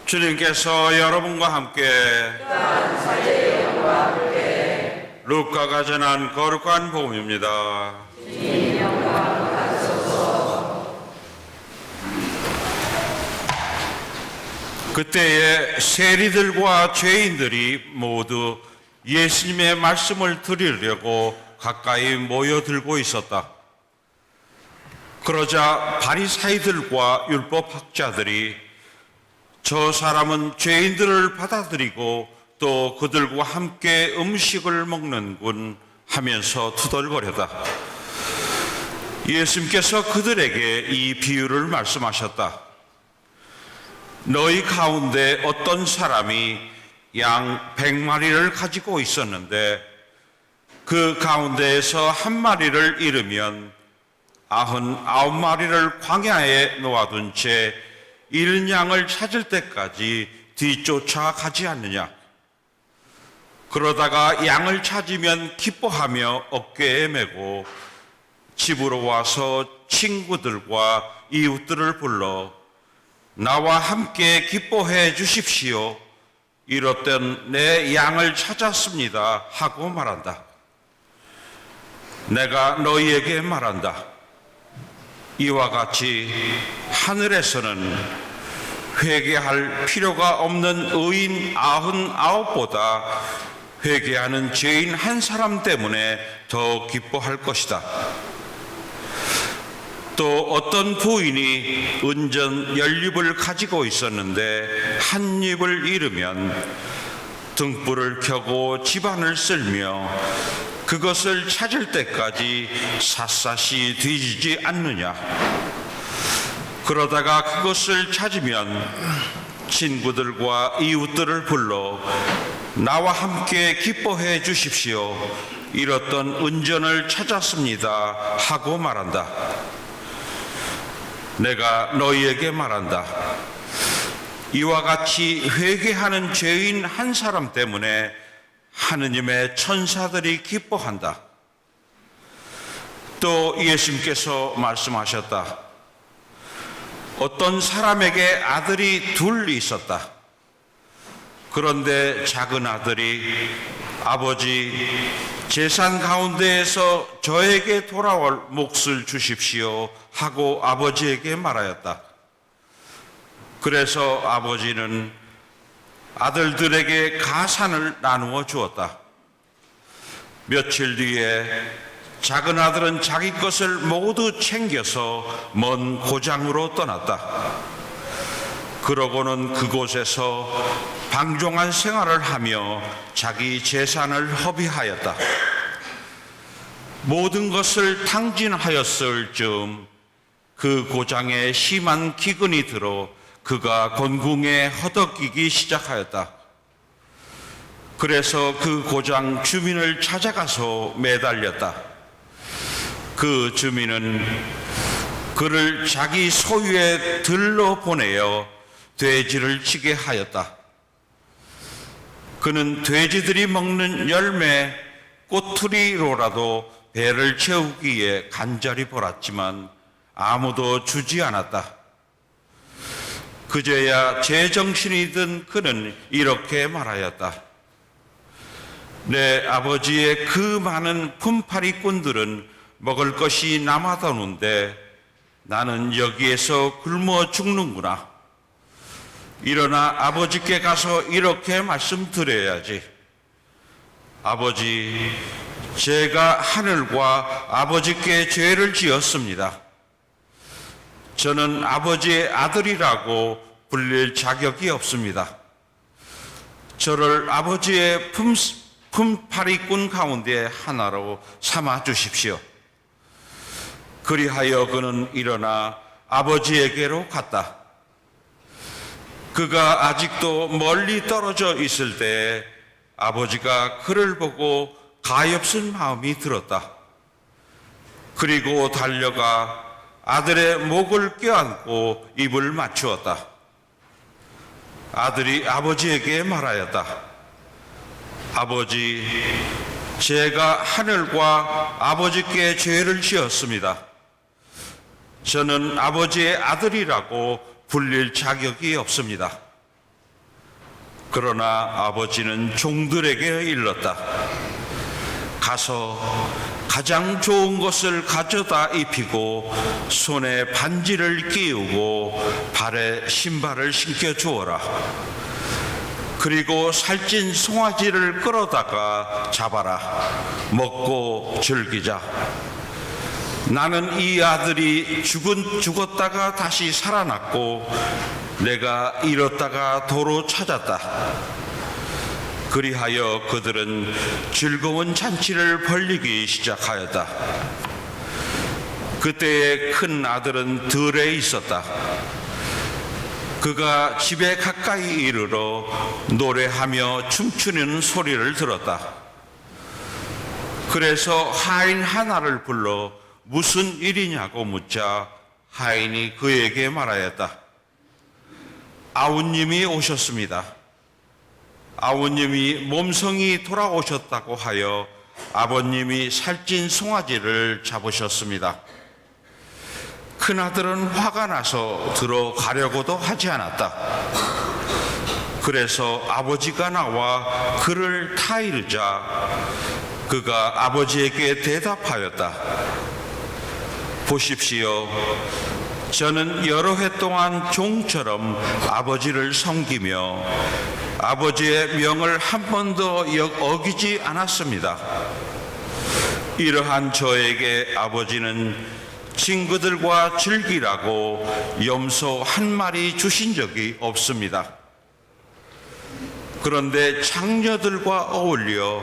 주님께서 여러분과 함께 루카가 전한 거룩한 복음입니다. 그때에 세리들과 죄인들이 모두 예수님의 말씀을 들으려고 가까이 모여들고 있었다. 그러자 바리사이들과 율법학자들이 저 사람은 죄인들을 받아들이고 또 그들과 함께 음식을 먹는군 하면서 투덜거렸다. 예수님께서 그들에게 이 비유를 말씀하셨다. 너희 가운데 어떤 사람이 양 100마리를 가지고 있었는데 그 가운데에서 한 마리를 잃으면 99마리를 광야에 놓아둔 채 잃은 양을 찾을 때까지 뒤쫓아 가지 않느냐? 그러다가 양을 찾으면 기뻐하며 어깨에 메고 집으로 와서 친구들과 이웃들을 불러 나와 함께 기뻐해 주십시오. 이렇던 내 양을 찾았습니다 하고 말한다. 내가 너희에게 말한다. 이와 같이 하늘에서는 회개할 필요가 없는 의인 99보다 회개하는 죄인 한 사람 때문에 더 기뻐할 것이다. 또 어떤 부인이 은전 10잎을 가지고 있었는데 한 잎을 잃으면 등불을 켜고 집안을 쓸며 그것을 찾을 때까지 샅샅이 뒤지지 않느냐? 그러다가 그것을 찾으면 친구들과 이웃들을 불러 나와 함께 기뻐해 주십시오. 잃었던 은전을 찾았습니다 하고 말한다. 내가 너희에게 말한다. 이와 같이 회개하는 죄인 한 사람 때문에 하느님의 천사들이 기뻐한다. 또 예수님께서 말씀하셨다. 어떤 사람에게 아들이 둘 있었다. 그런데 작은 아들이 아버지, 재산 가운데에서 저에게 돌아올 몫을 주십시오 하고 아버지에게 말하였다. 그래서 아버지는 아들들에게 가산을 나누어 주었다. 며칠 뒤에 작은 아들은 자기 것을 모두 챙겨서 먼 고장으로 떠났다. 그러고는 그곳에서 방종한 생활을 하며 자기 재산을 허비하였다. 모든 것을 탕진하였을 즈음 그 고장에 심한 기근이 들어 그가 곤궁에 허덕이기 시작하였다. 그래서 그 고장 주민을 찾아가서 매달렸다. 그 주민은 그를 자기 소유의 들로 보내어 돼지를 치게 하였다. 그는 돼지들이 먹는 열매 꼬투리로라도 배를 채우기에 간절히 벌었지만 아무도 주지 않았다. 그제야 제정신이 든 그는 이렇게 말하였다. 내 아버지의 그 많은 품팔이꾼들은 먹을 것이 남아도는데 나는 여기에서 굶어 죽는구나. 일어나 아버지께 가서 이렇게 말씀드려야지. 아버지, 제가 하늘과 아버지께 죄를 지었습니다. 저는 아버지의 아들이라고 불릴 자격이 없습니다. 저를 아버지의 품팔이꾼 가운데 하나로 삼아 주십시오. 그리하여 그는 일어나 아버지에게로 갔다. 그가 아직도 멀리 떨어져 있을 때 아버지가 그를 보고 가엾은 마음이 들었다. 그리고 달려가 아들의 목을 껴안고 입을 맞추었다. 아들이 아버지에게 말하였다. 아버지, 제가 하늘과 아버지께 죄를 지었습니다. 저는 아버지의 아들이라고 불릴 자격이 없습니다. 그러나 아버지는 종들에게 일렀다. 가서 가장 좋은 것을 가져다 입히고 손에 반지를 끼우고 발에 신발을 신겨 주어라. 그리고 살찐 송아지를 끌어다가 잡아라. 먹고 즐기자. 나는 이 아들이 죽었다가 다시 살아났고 내가 잃었다가 도로 찾았다. 그리하여 그들은 즐거운 잔치를 벌이기 시작하였다. 그때의 큰 아들은 들에 있었다. 그가 집에 가까이 이르러 노래하며 춤추는 소리를 들었다. 그래서 하인 하나를 불러 무슨 일이냐고 묻자 하인이 그에게 말하였다. 아우님이 오셨습니다. 아우님이 몸성이 돌아오셨다고 하여 아버님이 살찐 송아지를 잡으셨습니다. 큰아들은 화가 나서 들어가려고도 하지 않았다. 그래서 아버지가 나와 그를 타이르자 그가 아버지에게 대답하였다. 보십시오. 저는 여러 해 동안 종처럼 아버지를 섬기며 아버지의 명을 한 번도 어기지 않았습니다. 이러한 저에게 아버지는 친구들과 즐기라고 염소 한 마리 주신 적이 없습니다. 그런데 장녀들과 어울려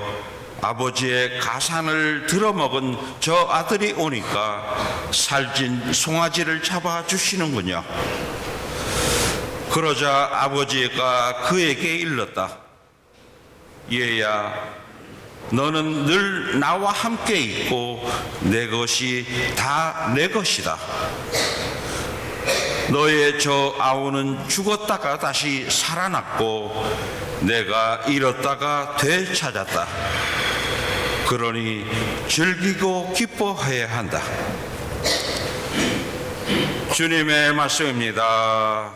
아버지의 가산을 들어먹은 저 아들이 오니까 살찐 송아지를 잡아주시는군요. 그러자 아버지가 그에게 일렀다. 얘야, 너는 늘 나와 함께 있고 내 것이 다 내 것이다. 너의 저 아우는 죽었다가 다시 살아났고 내가 잃었다가 되찾았다. 그러니 즐기고 기뻐해야 한다. 주님의 말씀입니다.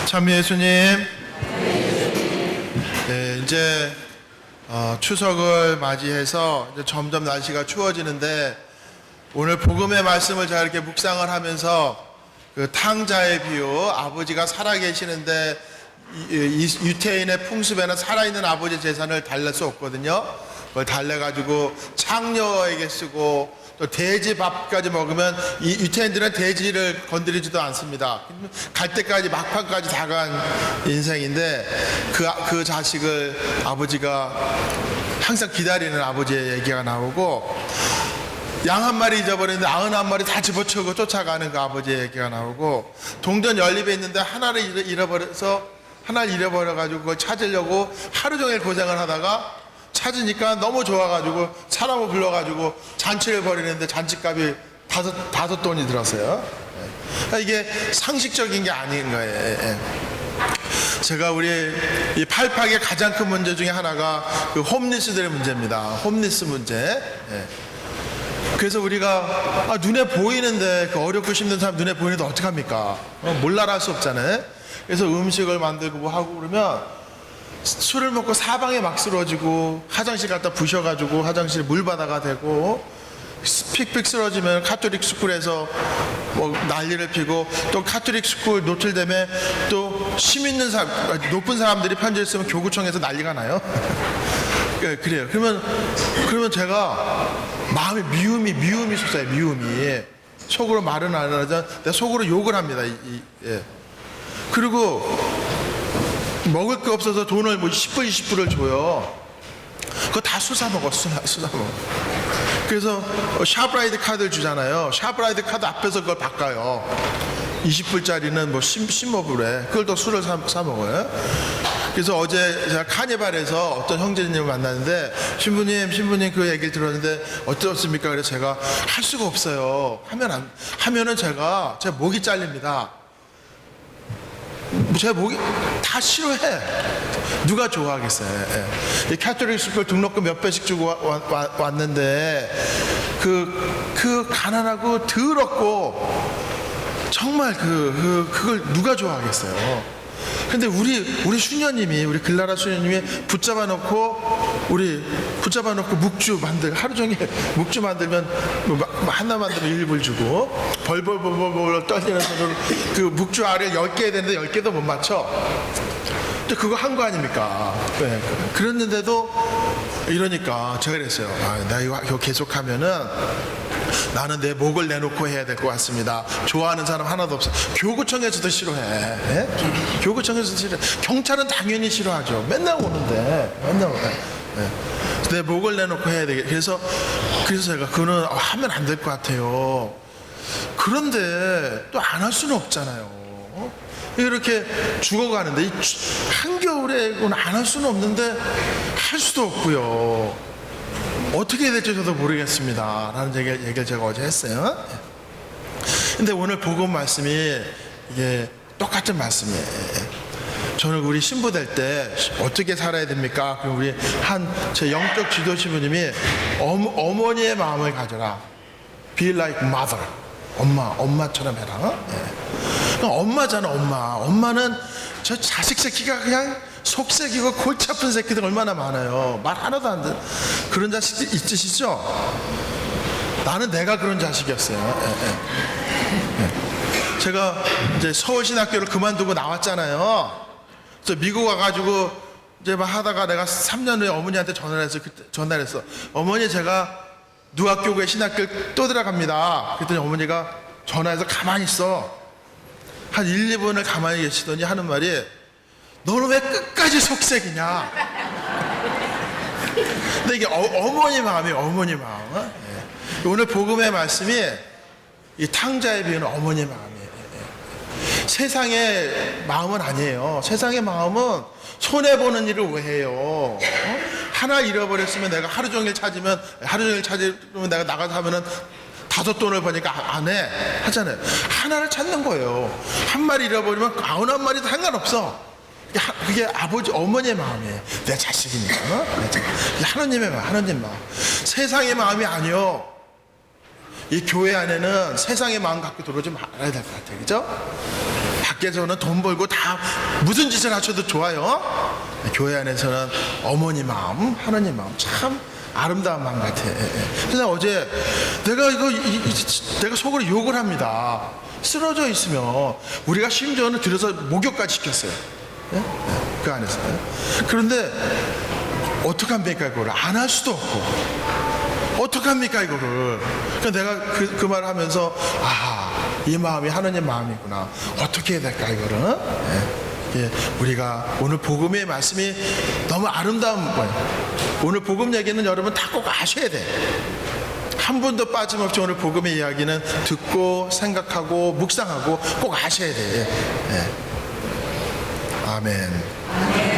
참 예수님, 네, 이제 추석을 맞이해서 이제 점점 날씨가 추워지는데 오늘 복음의 말씀을 제가 이렇게 묵상을 하면서 그 탕자의 비유, 아버지가 살아계시는데 유태인의 풍습에는 살아있는 아버지 재산을 달랠 수 없거든요. 그걸 달래가지고 창녀에게 쓰고 또 돼지 밥까지 먹으면 이 유태인들은 돼지를 건드리지도 않습니다. 갈 때까지 막판까지 다 간 인생인데 그 자식을 아버지가 항상 기다리는 아버지의 얘기가 나오고 양 한 마리 잊어버렸는데 91마리 다 집어치우고 쫓아가는 그 아버지의 얘기가 나오고 동전 연립에 있는데 하나를 잃어버려가지고 그걸 찾으려고 하루 종일 고생을 하다가 찾으니까 너무 좋아가지고 사람을 불러가지고 잔치를 벌이는데 잔치값이 다섯 돈이 들었어요. 그러니까 이게 상식적인 게 아닌 거예요. 제가 우리 이 팔팍의 가장 큰 문제 중에 하나가 그 홈리스들의 문제입니다. 홈리스 문제. 그래서 우리가 눈에 보이는데 그 어렵고 힘든 사람 눈에 보이는데 어떡합니까? 몰라라 할 수 없잖아요. 그래서 음식을 만들고 뭐 하고 그러면 술을 먹고 사방에 막 쓰러지고 화장실 갖다 부셔가지고 화장실에 물바다가 되고 픽픽 쓰러지면 카톨릭 스쿨에서 뭐 난리를 피고 또 카톨릭 스쿨 노틀댐에 또 심 있는 사람 높은 사람들이 편지를 쓰면 교구청에서 난리가 나요. 그래요. 그러면 제가 마음에 미움이 솟아요. 미움이 속으로 말은 안 하지만 내가 속으로 욕을 합니다. 그리고 먹을 게 없어서 돈을 뭐 10불 20불을 줘요. 그거 다 수사 먹어. 그래서 샤브라이드 카드를 주잖아요. 샤브라이드 카드 앞에서 그걸 바꿔요. 20불짜리는 뭐 15불에 그걸 또 술을 사 먹어요. 그래서 어제 제가 카니발에서 어떤 형제님을 만났는데 신부님 그 얘기를 들었는데 어떻습니까? 그래서 제가 할 수가 없어요. 하면은 제 목이 잘립니다. 제 목이 다 싫어해. 누가 좋아하겠어요? 예. 이 캐톨릭 스쿨 등록금 몇 배씩 주고 왔는데 그 가난하고 더럽고 정말 그걸 누가 좋아하겠어요? 근데 우리 수녀님이, 우리 글라라 수녀님이 붙잡아 놓고 묵주 하루 종일 묵주 만들면 하나 만들면 1불 주고 벌벌 떨리는 손으로 그 묵주 알을 10개 해야 되는데 10개도 못 맞춰. 근데 그거 한 거 아닙니까? 네. 그랬는데도 이러니까 제가 그랬어요. 나 이거 계속하면은 나는 내 목을 내놓고 해야 될 것 같습니다. 좋아하는 사람 하나도 없어. 교구청에서도 싫어해. 예? 교구청에서도 싫어해. 경찰은 당연히 싫어하죠. 맨날 오는데. 예. 내 목을 내놓고 해야 되겠. 그래서 제가 그거는 하면 안 될 것 같아요. 그런데 또 안 할 수는 없잖아요. 이렇게 죽어가는데 이 한겨울에 안 할 수는 없는데 할 수도 없고요. 어떻게 해야 될지 저도 모르겠습니다 라는 얘기를 제가 어제 했어요. 근데 오늘 복음 말씀이 이게 똑같은 말씀이에요. 저는 우리 신부 될 때 어떻게 살아야 됩니까? 그럼 우리 제 영적 지도시부님이 어머니의 마음을 가져라. Be like mother. 엄마처럼 해라. 엄마잖아, 엄마는 저 자식 새끼가 그냥 속새끼고 골치 아픈 새끼들 얼마나 많아요. 말 하나도 안 듣는 그런 자식들 있으시죠? 나는 내가 그런 자식이었어요. 제가 이제 서울신학교를 그만두고 나왔잖아요. 그래서 미국 와가지고 이제 막 하다가 내가 3년 후에 어머니한테 전화를 했어. 어머니, 제가 누학교구에 신학교를 또 들어갑니다. 그랬더니 어머니가 전화해서 가만히 있어. 한 1, 2분을 가만히 계시더니 하는 말이, 너는 왜 끝까지 속색이냐? 근데 이게 어머니 마음이에요. 어머니 마음. 오늘 복음의 말씀이 이 탕자에 비유는 어머니 마음이에요. 세상의 마음은 아니에요. 세상의 마음은 손해보는 일을 왜 해요? 하나 잃어버렸으면 내가 하루 종일 찾으면 내가 나가서 하면은 5돈을 버니까 안 해. 하잖아요. 하나를 찾는 거예요. 한 마리 잃어버리면 99마리도 상관없어. 그게 어머니의 마음이에요. 내 자식이니까. 하나님의 마음, 하나님 마음. 세상의 마음이 아니요. 이 교회 안에는 세상의 마음 갖고 들어오지 말아야 될 것 같아요. 그죠? 밖에서는 돈 벌고 다 무슨 짓을 하셔도 좋아요. 교회 안에서는 어머니 마음, 하나님 마음, 참 아름다운 마음 같아요. 그래서 어제 내가 속으로 욕을 합니다. 쓰러져 있으면 우리가 심지어는 들여서 목욕까지 시켰어요. 그 안에서. 그런데 어떡합니까 이거를? 안 할 수도 없고 어떡합니까 이거를? 그러니까 내가 그 말을 하면서 이 마음이 하나님 마음이구나. 어떻게 해야 될까 이거를? 우리가 오늘 복음의 말씀이 너무 아름다운 거예요. 오늘 복음 얘기는 여러분 다 꼭 아셔야 돼. 한 번도 빠짐없이 오늘 복음의 이야기는 듣고 생각하고 묵상하고 꼭 아셔야 돼. 아멘.